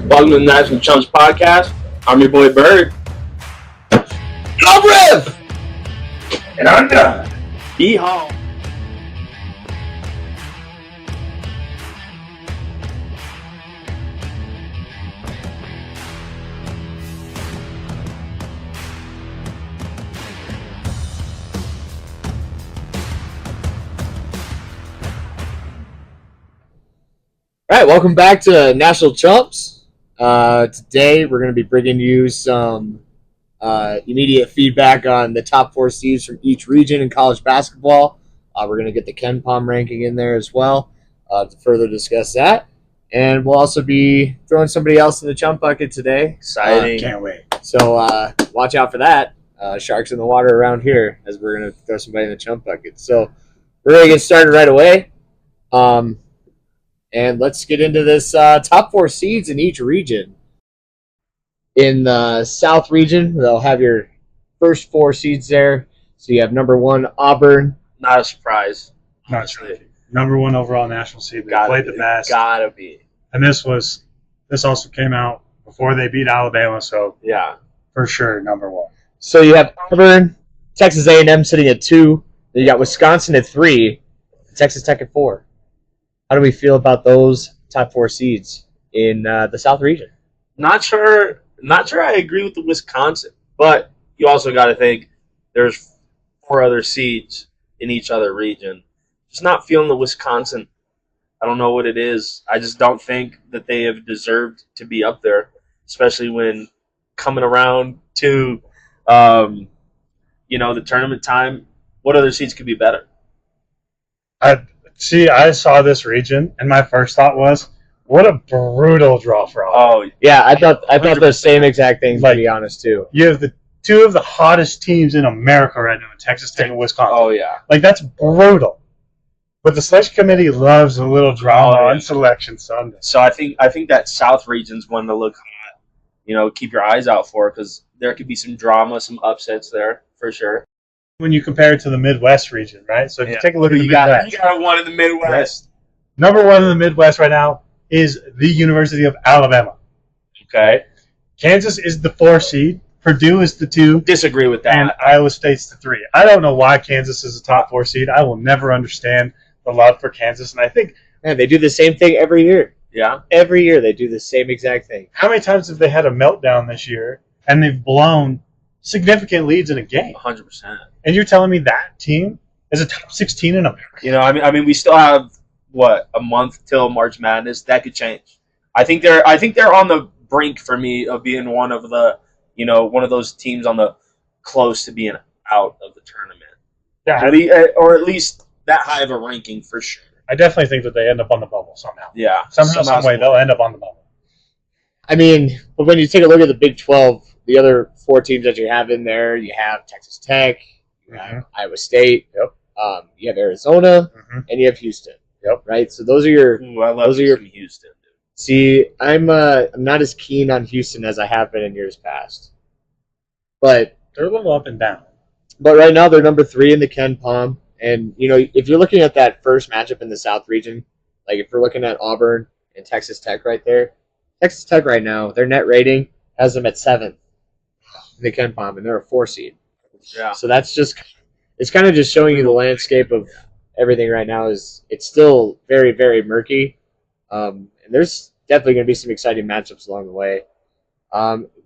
Welcome to the National Chumps Podcast. I'm your boy Bird. I'm Rev! And I'm done. Yeehaw. All right, welcome back to National Chumps. Today we're going to be bringing you some immediate feedback on the top 4 seeds from each region in college basketball. We're going to get the Ken Palm ranking in there as well to further discuss that. And we'll also be throwing somebody else in the chump bucket today. Exciting. Can't wait. So watch out for that. Sharks in the water around here as we're going to throw somebody in the chump bucket. So we're going to get started right away. And let's get into this top 4 seeds in each region. In the South region, they'll have your first 4 seeds there. So you have number 1, Auburn. Not a surprise. Not sure. Number 1 overall national seed. They played the best. Gotta be. And this also came out before they beat Alabama, so Yeah. for sure number 1. So you have Auburn, Texas A&M sitting at 2. Then you got Wisconsin at 3, Texas Tech at 4. How do we feel about those top 4 seeds in the South region? Not sure I agree with the Wisconsin, but you also got to think there's 4 other seeds in each other region. Just not feeling the Wisconsin. I don't know what it is. I just don't think that they have deserved to be up there, especially when coming around to, the tournament time. What other seeds could be better? I saw this region, and my first thought was, what a brutal draw for Auburn. Oh, Yeah, I thought the same exact thing, to be honest, too. You have the 2 of the hottest teams in America right now, Texas Tech and Wisconsin. oh yeah. That's brutal. But the selection committee loves a little drama Oh, yeah. on Selection Sunday. So I think that South region's one to look hot. Keep your eyes out for, because there could be some drama, some upsets there for sure. When you compare it to the Midwest region, right? So if you take a look at the You Midwest. got one in the Midwest. Number 1 in the Midwest right now is the University of Alabama. Okay. Kansas is the 4 seed. Purdue is the 2. Disagree with that. And Iowa State's the 3. I don't know why Kansas is a top 4 seed. I will never understand the love for Kansas. And I think, Man, they do the same thing every year. Yeah. Every year they do the same exact thing. how many times have they had a meltdown this year and they've blown significant leads in a game? 100%. And you're telling me that team is a top 16 in America? I mean, we still have a month till March Madness. That could change. I think they're on the brink for me of being one of the, one of those teams on the close to being out of the tournament. Yeah, Or at least that high of a ranking for sure. I definitely think that they end up on the bubble somehow. Yeah. Somehow, some way, they'll end up on the bubble. I mean, but when you take a look at the Big 12, the other 4 teams that you have in there, you have Texas Tech, you have Iowa State, you have Arizona, and you have Houston. Yep. Right? So those are your Ooh, I love those are your Houston. Dude. See, I'm not as keen on Houston as I have been in years past. But They're a little up and down. right now they're number 3 in the Ken Palm. And if you're looking at that first matchup in the South region, like if we're looking at Auburn and Texas Tech right there, Texas Tech right now, their net rating has them at 7th in the Ken Palm, and they're a 4 seed. Yeah. So it's kind of just showing you the landscape of everything right now. It's still very, very murky. And there's definitely going to be some exciting matchups along the way.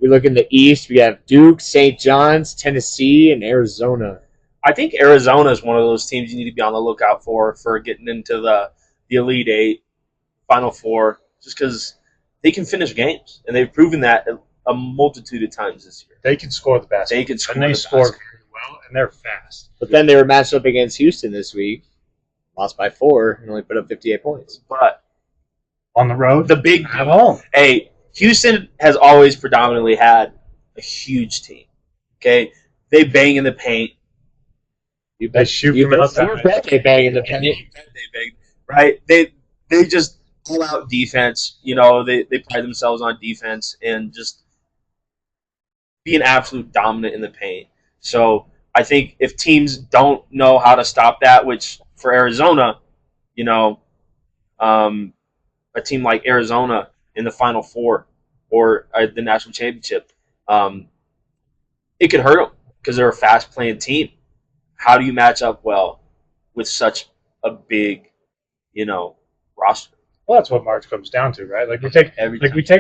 We look in the East, we have Duke, St. John's, Tennessee, and Arizona. I think Arizona is one of those teams you need to be on the lookout for getting into the Elite 8, Final 4, just because they can finish games, and they've proven that a multitude of times this year. They can score the basketball. They can score. And they the score basketball. very well, and they're fast. But then they were matched up against Houston this week, lost by 4, and only put up 58 points. But On the road, the big at home. Hey, Houston has always predominantly had a huge team. Okay, they bang in the paint. They shoot from outside. They bang in the paint. Right? They just pull out defense. They pride themselves on defense and just being absolute dominant in the paint. So I think if teams don't know how to stop that, which for Arizona, a team like Arizona in the Final Four, or the national championship, it could hurt them because they're a fast-playing team. How do you match up well with such a big, roster? Well, that's what March comes down to, right? Like we take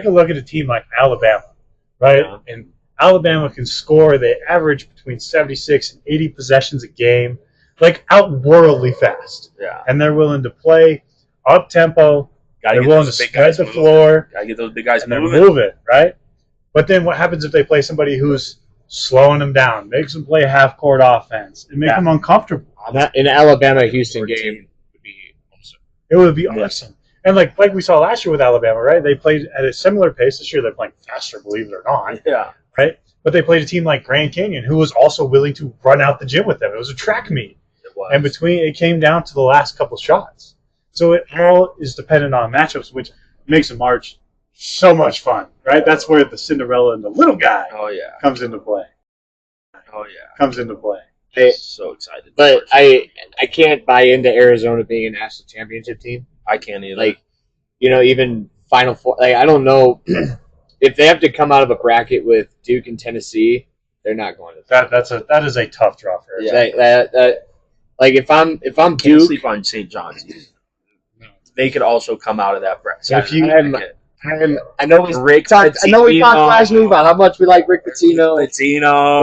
a look at a team like Alabama, right? Yeah. And Alabama can score. They average between 76 and 80 possessions a game, like outworldly fast. Yeah. And they're willing to play up tempo. They're willing to spread the floor. Gotta get those big guys and they're moving. moving, right? But then what happens if they play somebody who's slowing them down, makes them play half-court offense, and make them uncomfortable? In Alabama-Houston game would be awesome. It would be awesome. And like we saw last year with Alabama, right? They played at a similar pace. This year they're playing faster, believe it or not. Yeah. Right? But they played a team like Grand Canyon who was also willing to run out the gym with them. It was a track meet. It was. And it came down to the last couple shots. So it all is dependent on matchups, which makes a March so much fun, right? That's where the Cinderella and the little guy comes into play. So excited. But I can't buy into Arizona being a national championship team. I can't either. Like, even Final Four. Like, I don't know if they have to come out of a bracket with Duke and Tennessee, they're not going to. That is a tough draw for Arizona. Like if I'm can't Duke, sleep on St. John's. They could also come out of that bracket. So if you, I know we talked last week about how much we like Rick Pitino.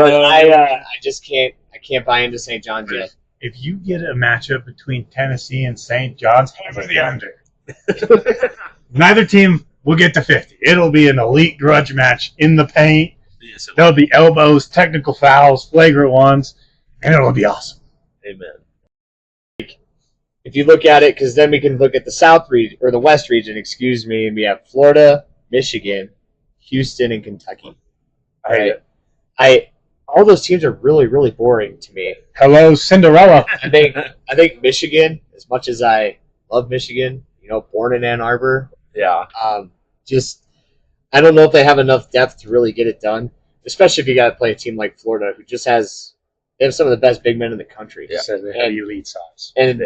But I just can't. I can't buy into St. John's yet. If you get a matchup between Tennessee and St. John's, hammer the under. Neither team will get to 50. It'll be an elite grudge match in the paint. Yes, There'll be elbows, technical fouls, flagrant ones, and it'll be awesome. Amen. If you look at it, because then we can look at the South region or the West region, excuse me, and we have Florida, Michigan, Houston, and Kentucky. All those teams are really, really boring to me. Hello, Cinderella. I think Michigan, as much as I love Michigan, born in Ann Arbor. Yeah. I don't know if they have enough depth to really get it done, especially if you got to play a team like Florida, who just they have some of the best big men in the country. Yeah. So they have elite size. And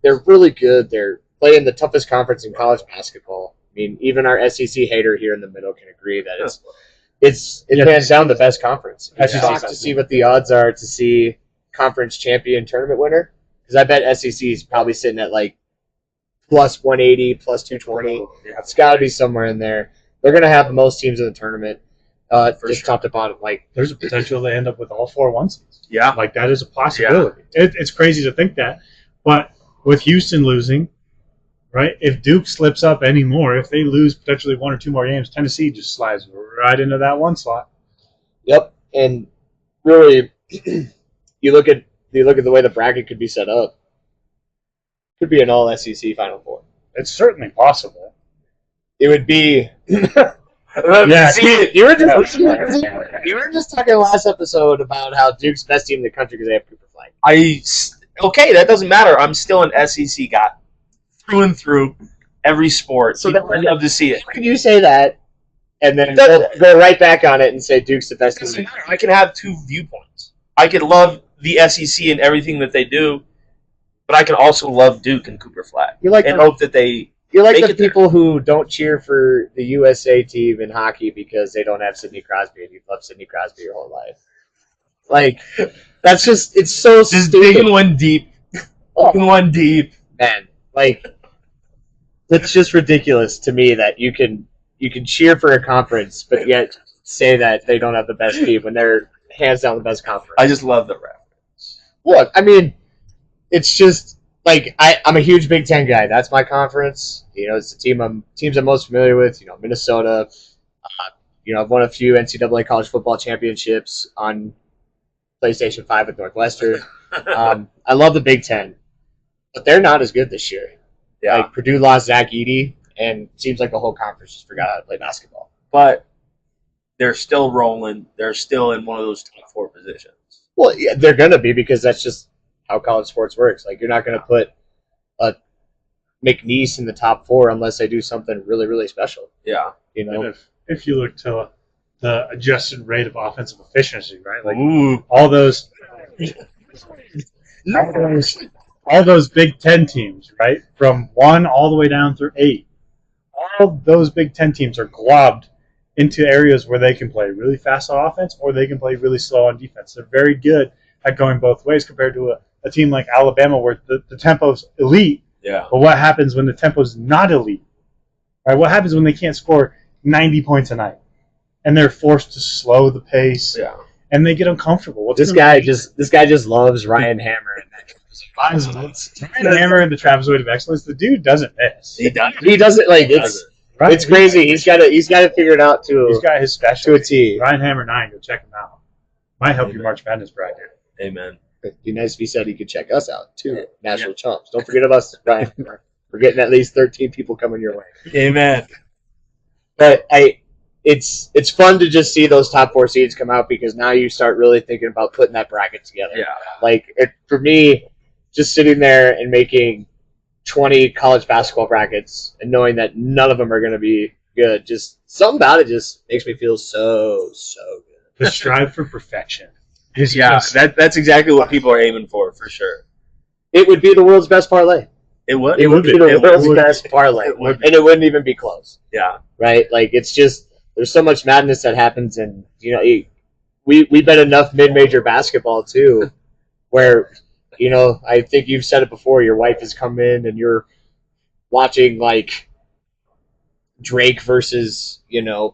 they're really good. They're playing the toughest conference in college basketball. I mean, even our SEC hater here in the middle can agree that it's hands down the best conference. It's shocked to see what the odds are to see conference champion tournament winner, because I bet SEC is probably sitting at like plus 180, plus 220. Yeah. It's got to be somewhere in there. They're going to have the most teams in the tournament, just top to bottom. Like, there's a potential to end up with all 4 1 seeds. Yeah. Like, that is a possibility. Yeah. It's crazy to think that. But with Houston losing, right, if Duke slips up anymore, if they lose potentially 1 or 2 more games, Tennessee just slides right into that 1 slot. Yep. And really, you look at the way the bracket could be set up. Could be an all SEC Final Four. It's certainly possible. It would be. Yeah, you were just talking last episode about how Duke's best team in the country because they have Cooper Flag. Okay, that doesn't matter. I'm still an SEC guy through and through. Every sport. So I love to see it. How can you say that and then go right back on it and say Duke's the best team? I can have 2 viewpoints. I could love the SEC and everything that they do, but I can also love Duke and Cooper Flag and hope that they. You're like the people who don't cheer for the USA team in hockey because they don't have Sidney Crosby, and you've loved Sidney Crosby your whole life. Like, that's just, it's so just stupid. digging one deep. One deep. Man, like, it's just ridiculous to me that you can cheer for a conference, but yet say that they don't have the best team when they're hands down the best conference. I just love the reference. Look, I mean, it's just, like, I'm a huge Big Ten guy. That's my conference. It's the teams I'm most familiar with. Minnesota. I've won a few NCAA college football championships on PlayStation 5 with Northwestern. I love the Big Ten, but they're not as good this year. Yeah. Like, Purdue lost Zach Edey, and it seems like the whole conference just forgot how to play basketball. But they're still rolling. They're still in one of those top 4 positions. Well, yeah, they're going to be because that's just how college sports works. Like, you're not going to put a McNeese in the top 4 unless they do something really, really special. Yeah. And if you look to the adjusted rate of offensive efficiency, right? Like, ooh. all those Big Ten teams, right? From 1 all the way down through 8, all those Big Ten teams are globbed into areas where they can play really fast on offense or they can play really slow on defense. They're very good at going both ways compared to a team like Alabama where the tempo's elite. Yeah. But what happens when the tempo's not elite? Right? What happens when they can't score 90 points a night and they're forced to slow the pace? Yeah. And they get uncomfortable. This guy just loves Ryan Hammer and that Ryan Hammer and the trapezoid of excellence. The dude doesn't miss. He does. He doesn't like it's. Right? It's crazy. He's got it figured out He's got his special to a T. Ryan Hammer 9. Go check him out. Might help your March Madness bracket. Amen. It'd be nice if he said he could check us out too. National Chumps. Don't forget about us, Ryan. We're getting at least 13 people coming your way. Amen. But it's fun to just see those top 4 seeds come out because now you start really thinking about putting that bracket together. Yeah. Like for me, just sitting there and making 20 college basketball brackets and knowing that none of them are going to be good, just something about it just makes me feel so good. The strive for perfection. That's exactly what people are aiming for sure. It would be the world's best parlay. It would. It would be the world's best parlay, It and it wouldn't even be close. Yeah. Right? Like it's just there's so much madness that happens, and we bet enough mid-major basketball too, where I think you've said it before. Your wife has come in, and you're watching like Drake versus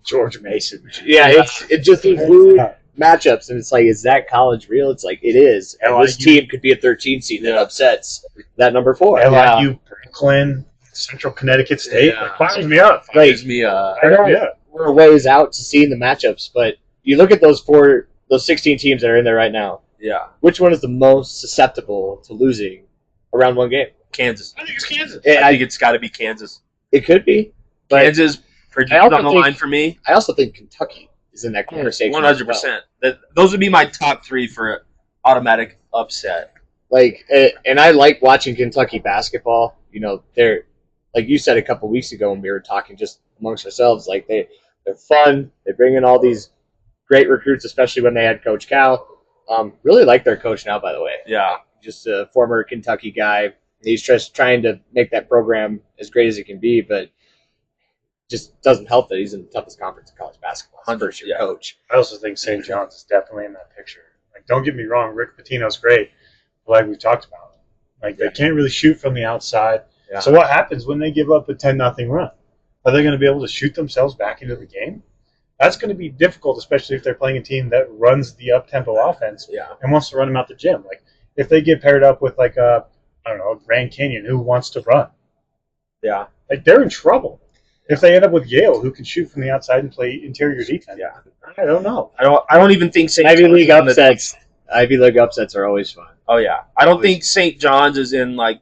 George Mason. Yeah, it's just these weird matchups, and it's like, is that college real? It's like it is. And this team could be a 13 seed that upsets that number 4. LIU, Franklin, Central Connecticut State. Yeah. Fires me up. Gives me a. I know we're a ways out to seeing the matchups, but you look at those 16 teams that are in there right now. Yeah. Which one is the most susceptible to losing around one game? Kansas. I think it's Kansas. I think it's got to be Kansas. It could be. But Kansas, Purdue's on the line for me. I also think Kentucky is in that conversation. 100%. Those would be my top 3 for automatic upset. Like, and I like watching Kentucky basketball. They're like you said a couple weeks ago when we were talking just amongst ourselves. Like they're fun. They bring in all these great recruits, especially when they had Coach Cal. Really like their coach now, by the way. Yeah. Just a former Kentucky guy. He's just trying to make that program as great as it can be, but just doesn't help that he's in the toughest conference in college basketball. First year coach. I also think St. John's is definitely in that picture. Like, don't get me wrong, Rick Pitino's great, but like we've talked about, like they can't really shoot from the outside. Yeah. So what happens when they give up a 10-0 run? Are they going to be able to shoot themselves back into the game? That's going to be difficult, especially if they're playing a team that runs the up-tempo offense and wants to run them out the gym. Like if they get paired up with like a Grand Canyon who wants to run. Yeah. Like they're in trouble. If they end up with Yale, who can shoot from the outside and play interior defense, I don't know. I don't even think Ivy League upsets. Ivy League upsets are always fun. Oh yeah, I don't think St. John's is in like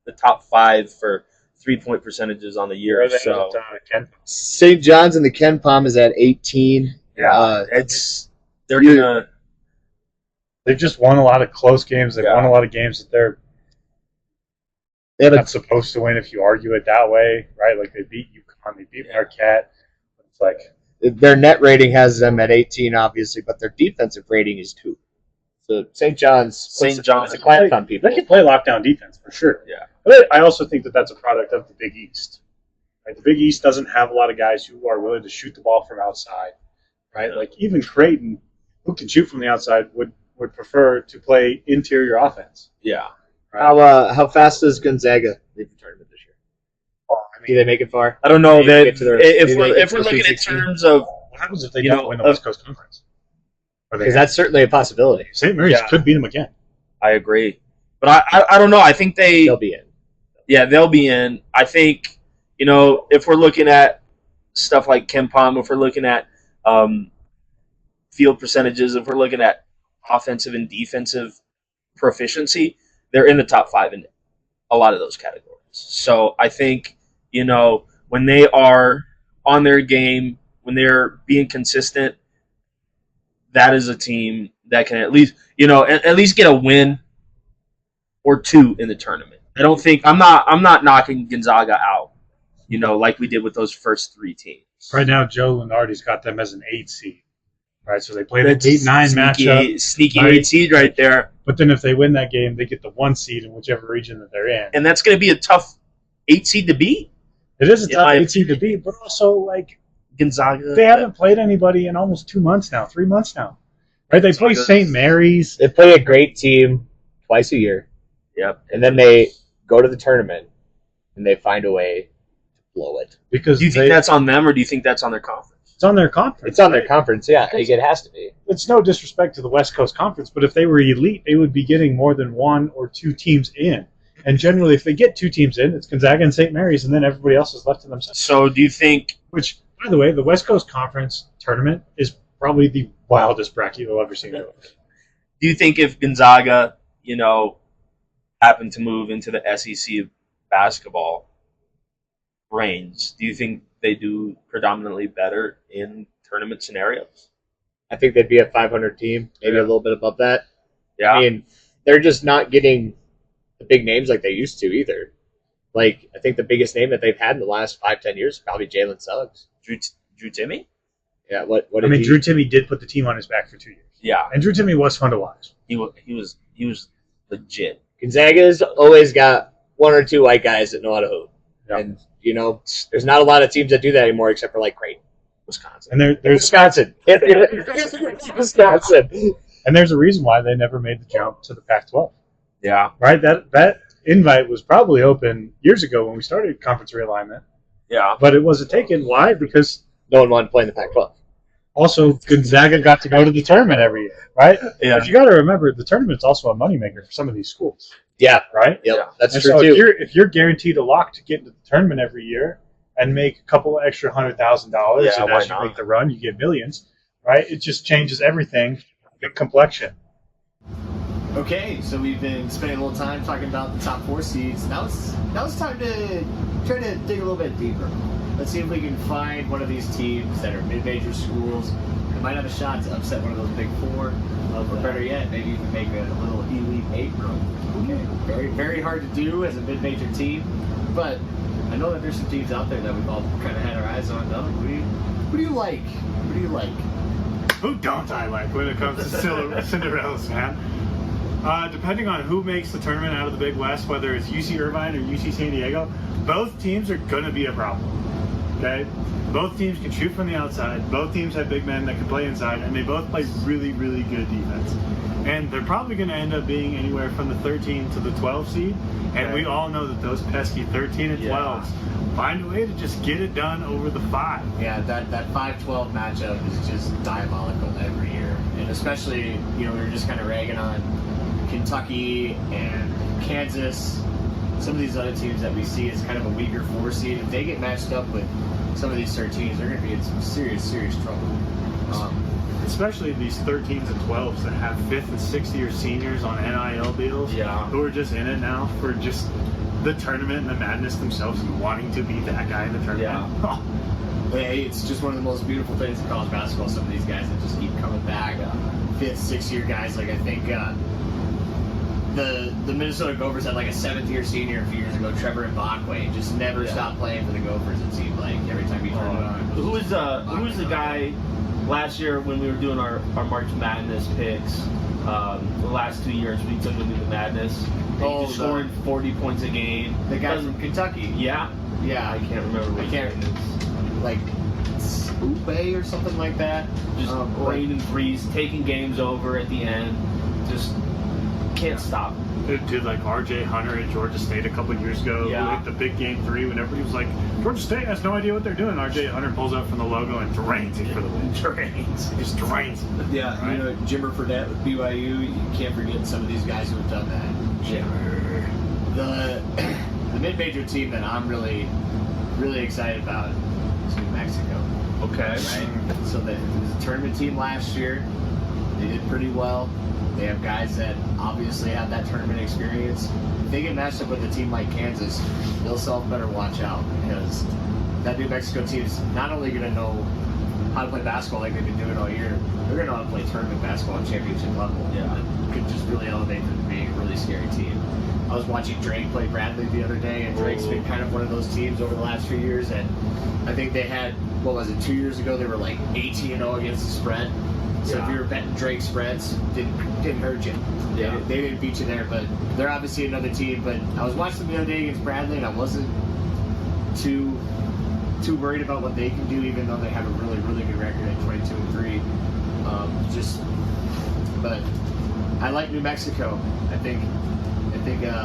the top 5 for 3-point percentages on the year. So St. John's and the Ken Palm is at 18. Yeah, they've just won a lot of close games. They've won a lot of games that they're not supposed to win if you argue it that way, right? Like they beat UConn, they beat Marquette. It's like their net rating has them at 18, obviously, but their defensive rating is 2. So St. John's is a clamp on people. They can play lockdown defense for sure. Yeah, but I also think that that's a product of the Big East. Right? The Big East doesn't have a lot of guys who are willing to shoot the ball from outside. Right? Like even Creighton, who can shoot from the outside, would prefer to play interior offense. Yeah. Right? How fast does Gonzaga leave the tournament this year? Do they make it far? I don't know. If we're looking in terms of what happens if they don't win the West Coast Conference? Because that's certainly a possibility. St. Mary's could beat them again. I agree, but I don't know. I think they'll be in. Yeah, they'll be in. I think if we're looking at stuff like KenPom, if we're looking at field percentages, if we're looking at offensive and defensive proficiency, they're in the top 5 in a lot of those categories. So I think, when they are on their game, when they're being consistent, that is a team that can at least get a win or 2 in the tournament. I'm not knocking Gonzaga out, like we did with those first 3 teams. Right now, Joe Lunardi's got them as an 8 seed. Right, so they play the 8-9 matchup. Sneaky 8 seed right there. But then if they win that game, they get the 1 seed in whichever region that they're in. And that's going to be a tough 8 seed to beat. It is a In tough my 8 seed to beat, but also like Gonzaga. they haven't played anybody in almost 2 months now, 3 months now. Right? They play St. Mary's. They play a great team twice a year. Yep. And then they go to the tournament and they find a way to blow it. Because Do you think that's on them, or do you think that's on their conference? it's on their conference? It's on their conference, yeah. It has to be. It's no disrespect to the West Coast Conference, but if they were elite, they would be getting more than 1 or 2 teams in. And generally, if they get 2 teams in, it's Gonzaga and St. Mary's, and then everybody else is left to themselves. So do you think? Which, by the way, the West Coast Conference tournament is probably the wildest bracket you'll ever see. Do you think if Gonzaga, happened to move into the SEC basketball range, do you think they do predominantly better in tournament scenarios? I think they'd be a 500 team, maybe a little bit above that. Yeah. I mean, they're just not getting the big names like they used to either. Like, I think the biggest name that they've had in the last 5-10 years is probably Jalen Suggs. Drew Timmy? Yeah, what I mean, Drew Timmy did put the team on his back for 2 years. Yeah. And Drew Timmy was fun to watch. He was legit. Gonzaga's always got 1 or 2 white guys that know how to hoop. Yep. And, there's not a lot of teams that do that anymore except for, like, Creighton. Wisconsin. And there's Wisconsin. Wisconsin. And there's a reason why they never made the jump to the Pac-12. Yeah. Right? That invite was probably open years ago when we started conference realignment. Yeah. But it wasn't taken. Why? Because No one wanted to play in the Pac-12. also Gonzaga got to go to the tournament every year, right? Yeah. But you got to remember, the tournament's also a moneymaker for some of these schools, Yeah. right? Yep. Yeah. That's And true, so too. if you're guaranteed a lock to get into the tournament every year and make a couple of extra $100,000, Yeah, and why as you not? make the run, you get millions, right? It just changes everything, the complexion. Okay, so we've been spending a little time talking about the top 4 seeds. Now it's time to try to dig a little bit deeper. Let's see if we can find one of these teams that are mid-major schools that might have a shot to upset one of those big 4, or better yet, maybe even make a little Elite 8 run. Okay, very, very hard to do as a mid-major team, but I know that there's some teams out there that we've all kind of had our eyes on. Doug, who do you like? Who do you like? Who don't I like when it comes to Cinderellas, man? Depending on who makes the tournament out of the Big West, whether it's UC Irvine or UC San Diego, both teams are going to be a problem. Okay? Both teams can shoot from the outside. Both teams have big men that can play inside, and they both play really, really good defense. And they're probably going to end up being anywhere from the 13 to the 12 seed. And we all know that those pesky 13 and 12s find a way to just get it done over the 5. Yeah, that 5-12 matchup is just diabolical every year. And especially, we were just kind of ragging on Kentucky and Kansas, some of these other teams that we see as kind of a weaker 4 seed. If they get matched up with some of these 13s, they're going to be in some serious, serious trouble. Especially these 13s and 12s that have 5th and 6th year seniors on NIL deals, who are just in it now for just the tournament and the madness themselves and wanting to be that guy in the tournament. Yeah. Hey, it's just one of the most beautiful things in college basketball. Some of these guys that just keep coming back. 5th, 6th year guys. Like I think the Minnesota Gophers had like a 7th year senior a few years ago, Trevor Mbakwe, just never stopped playing for the Gophers. It seemed like every time he turned it on. Who was the guy last year when we were doing our March Madness picks? The last 2 years we took him into Madness. Oh, He's scoring 40 points a game. The guy from Kentucky. Yeah. Yeah. I can't remember what his name is. Like Uwe or something like that. Just rain and freeze, taking games over at the end. Just can't stop. Dude, like R.J. Hunter at Georgia State a couple years ago, like the big game 3, when everybody was like, Georgia State has no idea what they're doing. R.J. Hunter pulls up from the logo and drains it for the win. He just drains it. Yeah, right? Jimmer Fredette with BYU. You can't forget some of these guys who have done that. Jimmer. The mid-major team that I'm really, really excited about is New Mexico. Okay. Right? So it was a tournament team last year. They did pretty well. They have guys that obviously have that tournament experience. If they get matched up with a team like Kansas, they'll self better watch out, because that New Mexico team is not only going to know how to play basketball like they've been doing all year, they're going to know how to play tournament basketball at championship level. Yeah. It could just really elevate them to being a really scary team. I was watching Drake play Bradley the other day, and Drake's been kind of one of those teams over the last few years, and I think they had, 2 years ago, they were like 18-0 against the spread. So if you were betting Drake spreads, didn't hurt you. Yeah. They didn't beat you there, but they're obviously another team. But I was watching them the other day against Bradley, and I wasn't too worried about what they can do, even though they have a really, really good record at 22-3. But I like New Mexico. I think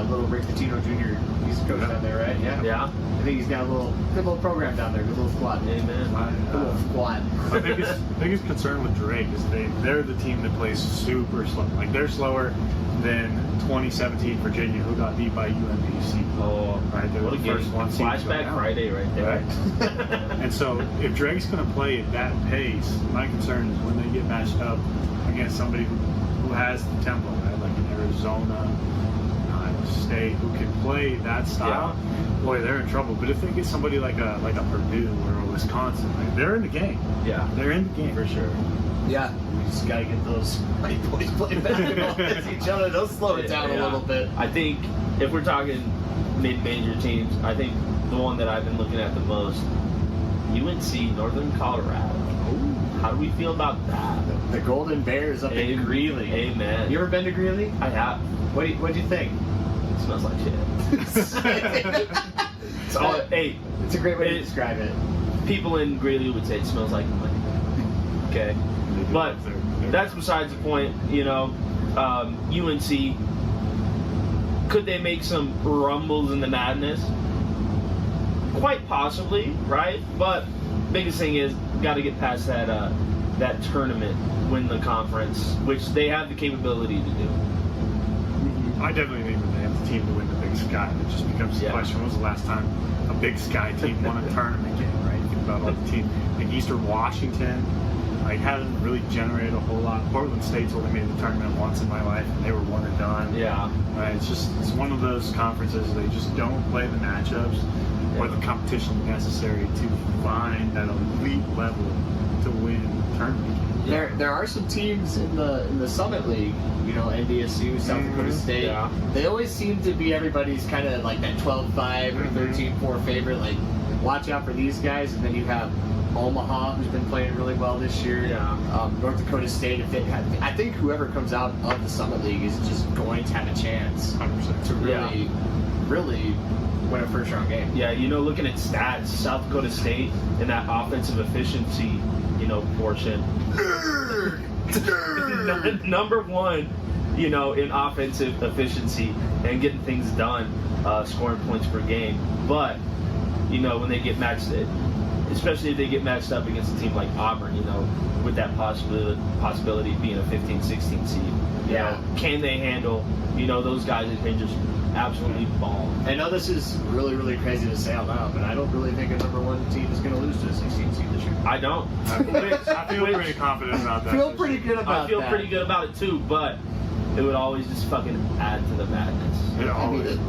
little Rick Pitino Jr. He's a coach down there, right? Yeah. Yeah. I think he's got a good little program down there, good little squad. Amen. Good little squad. My biggest concern with Drake is they're the team that plays super slow. Like they're slower than 2017 Virginia, who got beat by UMBC. Oh, right. They were what a the game! first one seed to go Flashback down. Friday, right there. Right. And so, if Drake's going to play at that pace, my concern is when they get matched up against somebody who has the tempo, right? Like in Arizona, Iowa State, who can play that style. Yeah. Boy, they're in trouble. But if they get somebody like a Purdue or a Wisconsin, like they're in the game. Yeah, They're in the game for sure. Yeah, we just gotta get those white boys playing basketball against each other. They'll slow it down a little bit. I think if we're talking mid-major teams, I think the one that I've been looking at the most, UNC, Northern Colorado. Ooh. How do we feel about that? The Golden Bears up in Greeley. Amen. You ever been to Greeley? I have. What'd you think? It smells like shit. Hey, It's a great way to describe it. people in Greeley would say it smells like money. Okay. But that's besides the point. UNC, could they make some rumbles in the madness? Quite possibly, right? But biggest thing is got to get past that tournament, win the conference, which they have the capability to do. I definitely think that they have the team to win the Big Sky. It just becomes the question: when was the last time a Big Sky team won a tournament game? Right? Think about all the teams like Eastern Washington. Like hasn't really generated a whole lot. Portland State's only made the tournament once in my life, and they were one and done. Yeah. Right? It's one of those conferences they just don't play the matchups or the competition necessary to find that elite level to win the tournament. There are some teams in the Summit League, NDSU, South Dakota State. Yeah. They always seem to be everybody's kind of like that 12-5 or 13-4 favorite. Like, watch out for these guys. And then you have Omaha, who's been playing really well this year. Yeah. North Dakota State. I think whoever comes out of the Summit League is just going to have a chance 100%. to really win a first-round game. Yeah, looking at stats, South Dakota State in that offensive efficiency, portion. Number one, in offensive efficiency and getting things done, scoring points per game. But, when they get matched, especially if they get matched up against a team like Auburn, with that possibility of being a 15-16 seed. Yeah. Can they handle, those guys that can just absolutely ball? I know this is really, really crazy to say out loud, but I don't really think a number one team is going to lose to a 16 seed this year. I don't. I feel pretty confident about that. I feel pretty good about I feel that. pretty good about it too, but it would always just fucking add to the madness. I mean,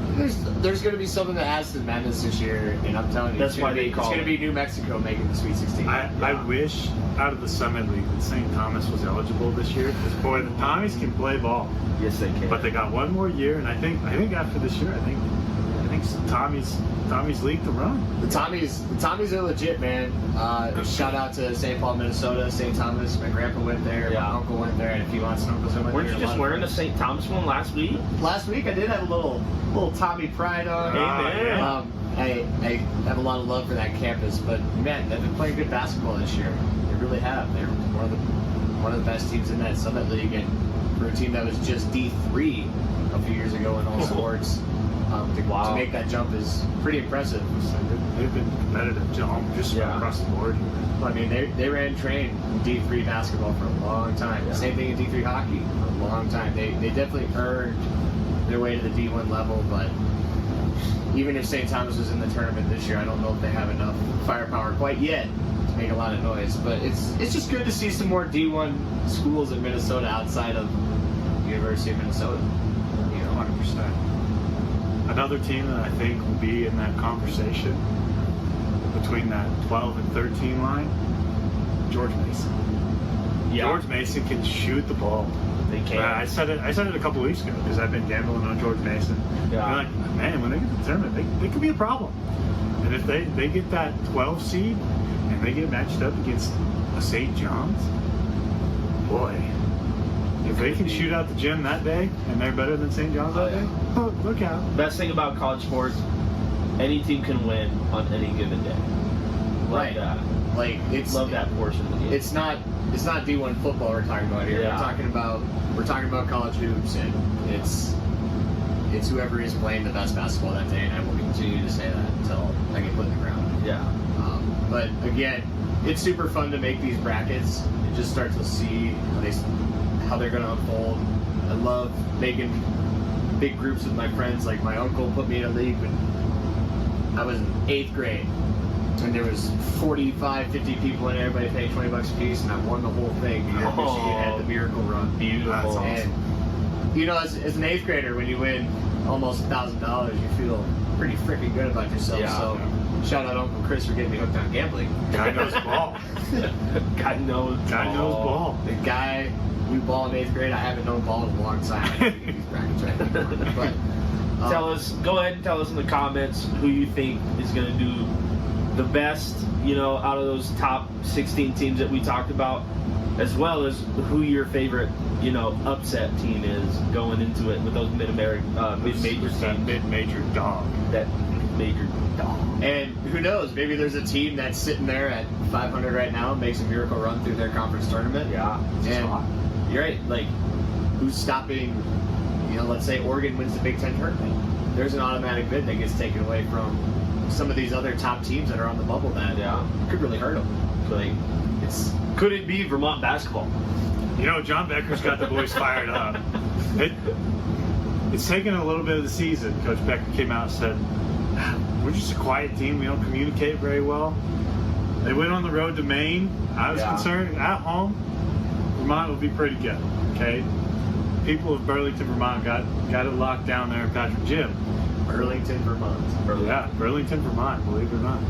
there's going to be something that adds to the madness this year, and I'm telling you, That's why they it's call going to it. be New Mexico making the Sweet 16. I wish out of the Summit League that St. Thomas was eligible this year because boy, the Tommies can play ball, Yes, they can. but they got one more year, and I think after this year, I think Tommy's league to run. The Tommies are legit, man. Shout out to St. Paul, Minnesota, St. Thomas. My grandpa went there. Yeah. My uncle went there, and a few aunts and uncles went there. Weren't you just wearing a St. Thomas one last week? Last week I did have a little Tommy pride on. Amen. I have a lot of love for that campus, but man, they've been playing good basketball this year. They really have. They're one of the best teams in that Summit League, and for a team that was just D3 a few years ago in all sports, to make that jump is pretty impressive. They've been competitive just across the board. I mean, they ran train in D3 basketball for a long time. Yeah. Same thing in D3 hockey for a long time. They definitely earned their way to the D1 level, but even if St. Thomas was in the tournament this year, I don't know if they have enough firepower quite yet to make a lot of noise. But it's just good to see some more D1 schools in Minnesota outside of University of Minnesota. 100%. Another team that I think will be in that conversation between that 12 and 13 line, George Mason. Yeah. George Mason can shoot the ball. They can. I said it a couple weeks ago because I've been gambling on George Mason. Yeah. I'm like, man, when they get to the tournament, they could be a problem. And if they get that 12 seed and they get matched up against a St. John's, boy, if they can shoot out the gym that day and they're better than St. John's that day, look out. Best thing about college sports, any team can win on any given day. Love Right. that. Like it's Love that portion of the game. It's not D1 football we're talking about here. Yeah. We're talking about college hoops, and it's whoever is playing the best basketball that day, and I will continue to say that until I get put in the ground. Yeah. But again, it's super fun to make these brackets and just start to see how they're going to unfold. I love making big groups with my friends. Like my uncle put me in a league when I was in 8th grade, and there was 45, 50 people in it, everybody paid $20 a piece, and I won the whole thing because Michigan had the miracle run. Beautiful. That's awesome. And you know, as an 8th grader, when you win almost $1,000, you feel pretty freaking good about yourself. Yeah. So shout out Uncle Chris for getting me hooked on gambling. Guy knows ball. God knows. Guy knows ball. The guy we ball in 8th grade, I haven't known ball in a long time. I don't think these brackets right anymore. But Go ahead and tell us in the comments who you think is going to do the best, out of those top 16 teams that we talked about, as well as who your favorite, upset team is going into it with those mid-major teams. That mid-major dog. That major dog. and who knows? Maybe there's a team that's sitting there at 500 right now and makes a miracle run through their conference tournament. Yeah. And you're right. Like, who's stopping? Let's say Oregon wins the Big Ten tournament. There's an automatic bid that gets taken away from some of these other top teams that are on the bubble that could really hurt them. Like, Could it be Vermont basketball? John Becker's got the boys fired up. It's taken a little bit of the season. Coach Becker came out and said, we're just a quiet team. We don't communicate very well. They went on the road to Maine. I was concerned. At home, Vermont will be pretty good. Okay? People of Burlington, Vermont got it locked down there in Patrick Gym. Burlington, Vermont. Yeah, Burlington, Vermont, believe it or not.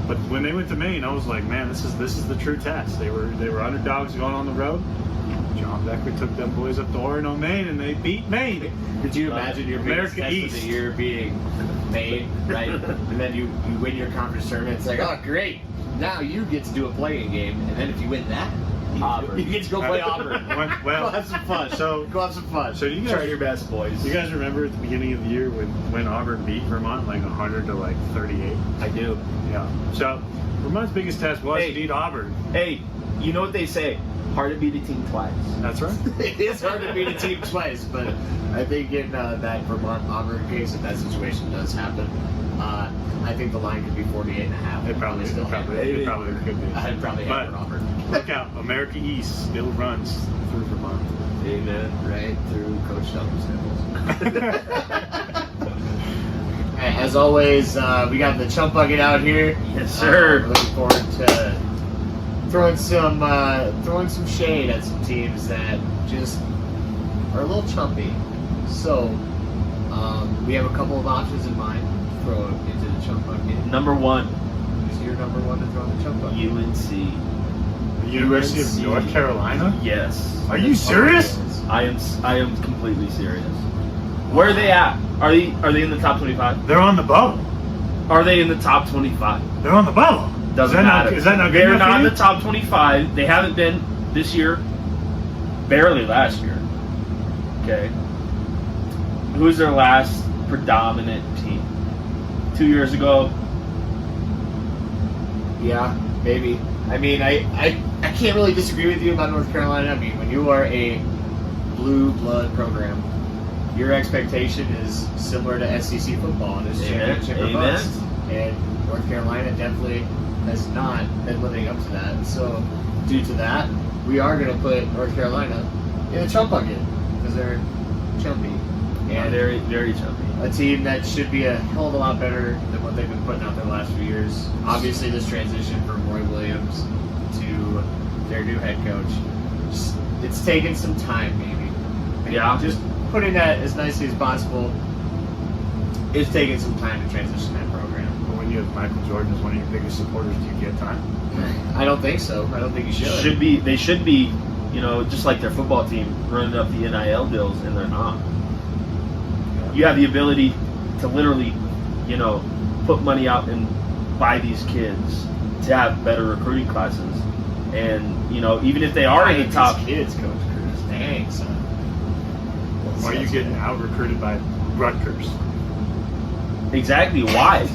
But when they went to Maine, I was like, man, this is the true test. They were underdogs going on the road. John Becker took them boys up to Orono, Maine, and they beat Maine. Could you imagine your biggest test of the year being Maine, right? And then you win your conference tournament. It's like, oh, great. Now you get to do a playing game. And then if you win that, Auburn. you get to go play Auburn. Well, go have some fun. Go have some fun. So do you Try guys, your best, boys. you guys remember at the beginning of the year when Auburn beat Vermont like 100 to like 38? I do. Yeah. So Vermont's biggest test was to beat Auburn. Hey, you know what they say? Hard to beat a team twice. That's right. It is hard to beat a team twice, but I think in that Vermont-Auburn case, if that situation does happen, I think the line could be 48.5. It probably could be. I'd probably But- have Auburn. Look out, America East still runs through Vermont. Amen. Right through Coach Shelby's nipples. As always, we got the Chump Bucket out here. Yes, sir. Looking forward to throwing some shade at some teams that just are a little chumpy. So we have a couple of options in mind to throw into the Chump Bucket. Number one, Who's your number one to throw in the Chump Bucket? UNC. The University of North Carolina? Yes. Are you serious? I am completely serious. Where are they at? Are they in the top 25? They're on the bubble. Are they in the top 25? They're on the bubble. Doesn't is that matter. Not, is that not good They're enough not for in you? the top 25. They haven't been this year. Barely last year. Okay. Who's their last predominant team? 2 years ago. Yeah, maybe. I mean, I can't really disagree with you about North Carolina. I mean, when you are a blue blood program, your expectation is similar to SEC football, and it's championship or bust. And North Carolina definitely has not been living up to that. So, due to that, we are going to put North Carolina in a chump bucket because they're chumpy. And Very, very chubby. a team that should be a hell of a lot better than what they've been putting out the last few years. Obviously, this transition from Roy Williams to their new head coach, it's taken some time, maybe. Yeah. Just putting that as nicely as possible, it's taken some time to transition that program. But when you have Michael Jordan as one of your biggest supporters, do you get time? I don't think so. I don't think you should. They should be, just like their football team, running up the NIL deals, and they're not. You have the ability to literally, put money out and buy these kids to have better recruiting classes. And, even if they are in the top... kids, Coach Cruz. Dang, son. Or are you getting out recruited by Rutgers? Exactly. Why?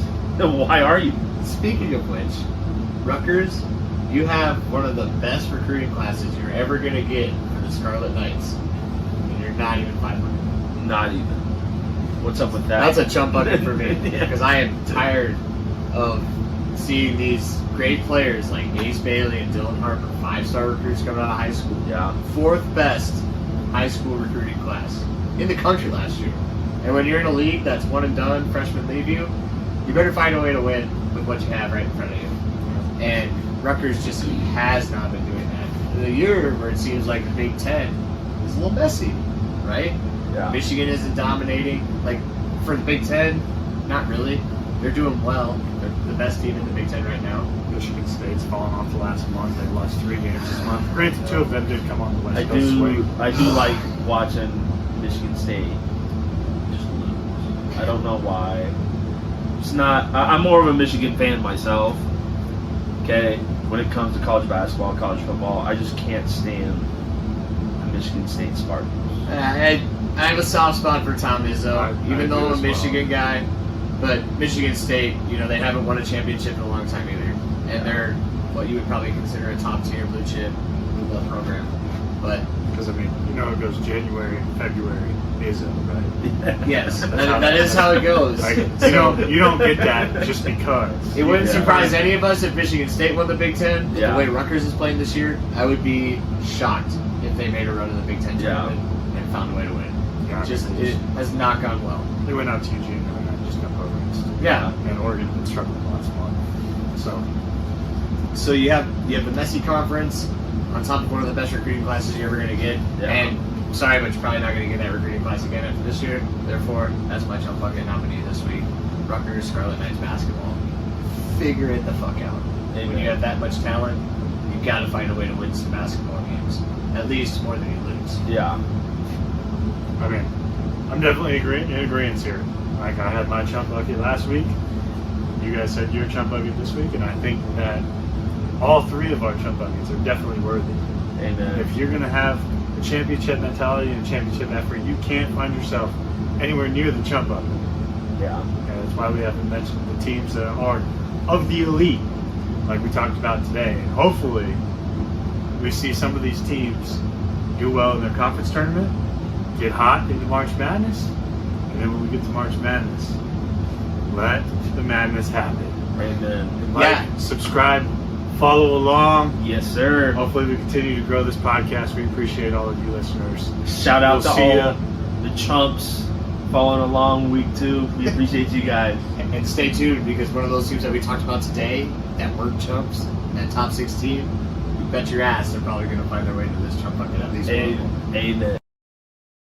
Why are you? Speaking of which, Rutgers, you have one of the best recruiting classes you're ever going to get for the Scarlet Knights. And you're not even 500. Not even. What's up with that? That's a chump bucket for me. Yeah. Because I am tired of seeing these great players like Ace Bailey and Dylan Harper, 5-star recruits coming out of high school. Yeah. 4th best high school recruiting class in the country last year. And when you're in a league that's one and done, freshmen leave you, you better find a way to win with what you have right in front of you. And Rutgers just has not been doing that. In a year where it seems like the Big Ten is a little messy, right? Yeah. Michigan isn't dominating. Like, for the Big Ten, not really. They're doing well. They're the best team in the Big Ten right now. Michigan State's fallen off the last month. They lost 3 games this month. Granted, 2 of them did come on the West I Coast swing. do like watching Michigan State just lose. I don't know why. It's not. I'm more of a Michigan fan myself. Okay, when it comes to college basketball, college football, I just can't stand the Michigan State Spartans. I have a soft spot for Tom Izzo, I even though I'm a agree as well. Michigan guy. But Michigan State, they haven't won a championship in a long time either. And they're what you would probably consider a top-tier blue chip, blue blood program. But Because, it goes January and February. Izzo, right? yes, that is how it goes. Like, you don't get that just because. It wouldn't Yeah. surprise any of us if Michigan State won the Big Ten. Yeah. The way Rutgers is playing this year, I would be shocked if they made a run in the Big Ten tournament and found a way to win. Yeah, It has not gone well. they went out to Eugene and just got programs. Yeah. And Oregon's been struggling last month. So you have the messy conference on top of one of the best recruiting classes you're ever going to get. Yeah. And sorry, but you're probably not going to get that recruiting class again after this year. Therefore, that's my chump bucket nominee this week. Rutgers Scarlet Knights basketball. Figure it the fuck out. When you have that much talent, you've got to find a way to win some basketball games. At least more than you lose. Yeah. I'm definitely in agreement here. Like, I had my chump bucket last week. You guys said your chump bucket this week, and I think that all 3 of our chump buckets are definitely worthy. Amen. If you're going to have a championship mentality and a championship effort, you can't find yourself anywhere near the chump bucket. Yeah. And that's why we haven't mentioned the teams that are of the elite, like we talked about today. And hopefully, we see some of these teams do well in their conference tournament, get hot into March Madness, and then when we get to March Madness, let the madness happen. Amen. Like, subscribe, follow along. Yes, sir. Hopefully, we continue to grow this podcast. We appreciate all of you listeners. Shout out We'll to see all the chumps following along week 2. We appreciate you guys. And stay tuned because one of those teams that we talked about today, that weren't chumps, that top 16, you bet your ass they're probably going to find their way to this chump bucket at least. Amen.